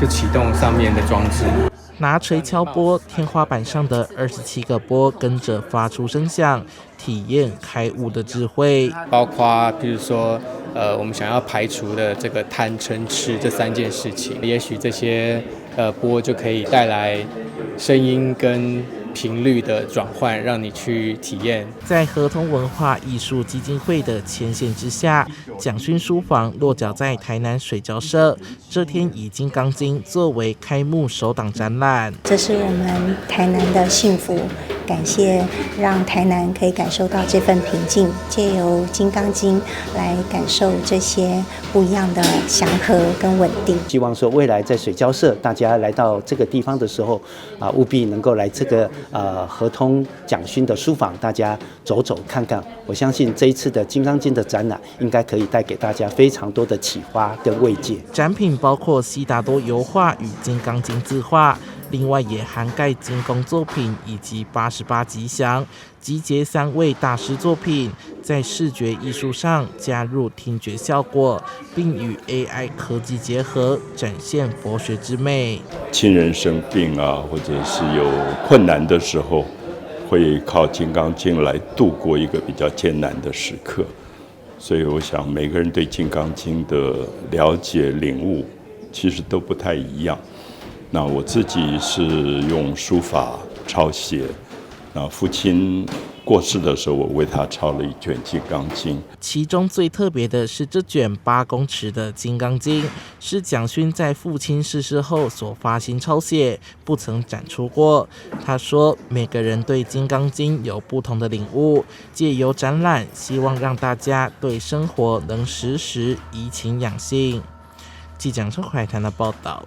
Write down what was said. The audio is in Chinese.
就启动上面的装置。拿锤敲拨，天花板上的27个波跟着发出声响，体验开悟的智慧。包括譬如说，我们想要排除的这个贪嗔痴这3件事情，也许这些波就可以带来声音跟频率的转换，让你去体验。在合同文化艺术基金会的牵线之下，蒋勋书房落脚在台南水交社，这天以《金刚经》作为开幕首档展览。这是我们台南的幸福，感谢让台南可以感受到这份平静，借由《金刚经》来感受这些不一样的祥和跟稳定。希望说未来在水交社，大家来到这个地方的时候，务必能够来这个合通蒋勋的书房，大家走走看看。我相信这一次的《金刚经》的展览，应该可以带给大家非常多的启发跟慰藉。展品包括悉达多油画与《金刚经》字画，另外也涵盖精工作品以及88吉祥，集结3位大师作品，在视觉艺术上加入听觉效果，并与 AI 科技结合，展现佛学之美。亲人生病啊，或者是有困难的时候，会靠《金刚经》来度过一个比较艰难的时刻。所以我想每个人对《金刚经》的了解领悟其实都不太一样。那我自己是用书法抄写，那父亲过世的时候，我为他抄了一卷《金刚经》。其中最特别的是这卷8公尺的《金刚经》，是蒋勋在父亲逝世后所发心抄写，不曾展出过。他说，每个人对《金刚经》有不同的领悟，借由展览，希望让大家对生活能时时怡情养性。记者郑怀谈的报道。